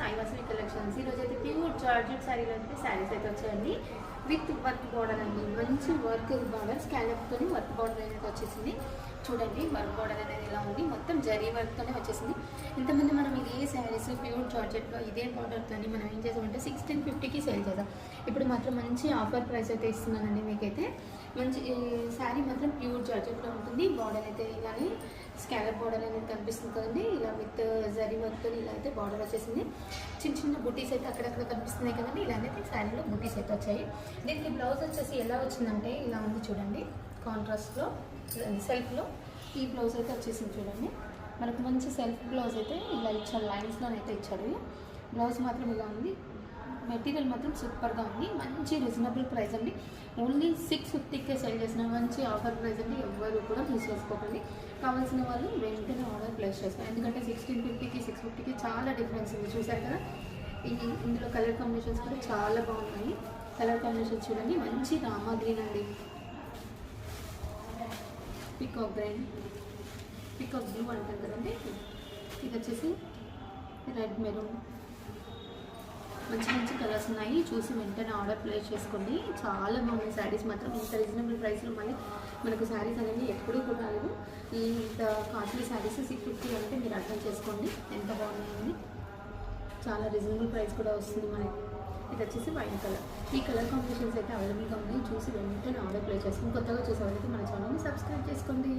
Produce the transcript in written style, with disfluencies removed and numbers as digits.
Sai Vasavi collections. ఈరోజు అయితే pure georgette శారీలో అయితే శారీస్ అయితే వచ్చాయండి విత్ వర్క్ బార్డర్ అండి. మంచి వర్క్ బార్డర్ స్కాలప్తో వర్క్ బార్డర్ అనేది వచ్చేసింది. చూడండి వర్క్ బార్డర్ అనేది ఇలా ఉంది, మొత్తం జరీ వర్క్తోనే వచ్చేసింది. ఇంతమంది మనం ఇదే శారీస్ ప్యూర్ జార్జెట్లో ఇదే బార్డర్తో మనం ఏం చేసామంటే 1650కి సేల్ చేద్దాం. ఇప్పుడు మాత్రం మంచి ఆఫర్ ప్రైస్ అయితే ఇస్తున్నానండి మీకైతే. మంచి శారీ మాత్రం ప్యూర్ జార్జెట్లో ఉంటుంది. బార్డర్ అయితే ఇలానే స్కాలప్ బార్డర్ అనేది కనిపిస్తుంది కదండి, ఇలా విత్ జరీ వర్క్తో ఇలా అయితే బార్డర్ వచ్చేసింది. చిన్న చిన్న బుటీస్ అయితే అక్కడక్కడ కనిపిస్తున్నాయి కదండి, ఇలానైతే శారీలో బుటీస్ అయితే వచ్చాయి. దీనికి బ్లౌజ్ వచ్చేసి ఎలా వచ్చిందంటే ఇలా ఉంది చూడండి, కాంట్రాస్ట్లో సెల్ఫ్లో ఈ బ్లౌజ్ అయితే వచ్చేసింది చూడండి. మనకు మంచి సెల్ఫ్ బ్లౌజ్ అయితే ఇలా ఇచ్చాడు, లైన్స్లోనైతే ఇచ్చాడు. బ్లౌజ్ మాత్రం ఇలా ఉంది. మెటీరియల్ మాత్రం సూపర్గా ఉంది. మంచి రీజనబుల్ ప్రైస్ అండి. ఓన్లీ 650కే సేల్ చేసిన మంచి ఆఫర్ ప్రైస్ అండి. ఎవ్వరు కూడా మిస్ చేసుకోకండి. కావాల్సిన వాళ్ళు వెంటనే ఆర్డర్ ప్లేస్ చేస్తారు. ఎందుకంటే 1650కి 650కి చాలా డిఫరెన్స్ ఉంది. చూసారు కదా, ఇందులో కలర్ కాంబినేషన్స్ కూడా చాలా బాగున్నాయి. కలర్ కాంబినేషన్స్ చూడండి, మంచి రామా గ్రీన్ అండి, పికాక్ గ్రీన్, పికాక్ బ్లూ అంటారు కదండి. ఇది వచ్చేసి రెడ్ మెరూన్, మంచి మంచి కలర్స్ ఉన్నాయి. చూసి వెంటనే ఆర్డర్ ప్లేస్ చేసుకోండి. చాలా బాగుంది శారీస్ మాత్రం. ఇంత రీజనబుల్ ప్రైస్లో మళ్ళీ మనకు శారీస్ అనేది ఎప్పుడూ కూడా రాలేదు. ఇంత కాస్ట్లీ శారీస్ 650 అంటే మీరు అర్థం చేసుకోండి ఎంత బాగున్నాయని. చాలా రీజనబుల్ ప్రైస్ కూడా వస్తుంది మనకి. ఇది వచ్చేసి వైన్ కలర్. ఈ కలర్ కాంబినేషన్స్ అయితే అవైలబుల్గా ఉన్నాయి. చూసి వెంటనే ఆర్డర్ ప్లేస్ చేసుకుని కొత్తగా చూసే వాళ్ళకి మన ఛానల్ని సబ్స్క్రైబ్ చేసుకోండి.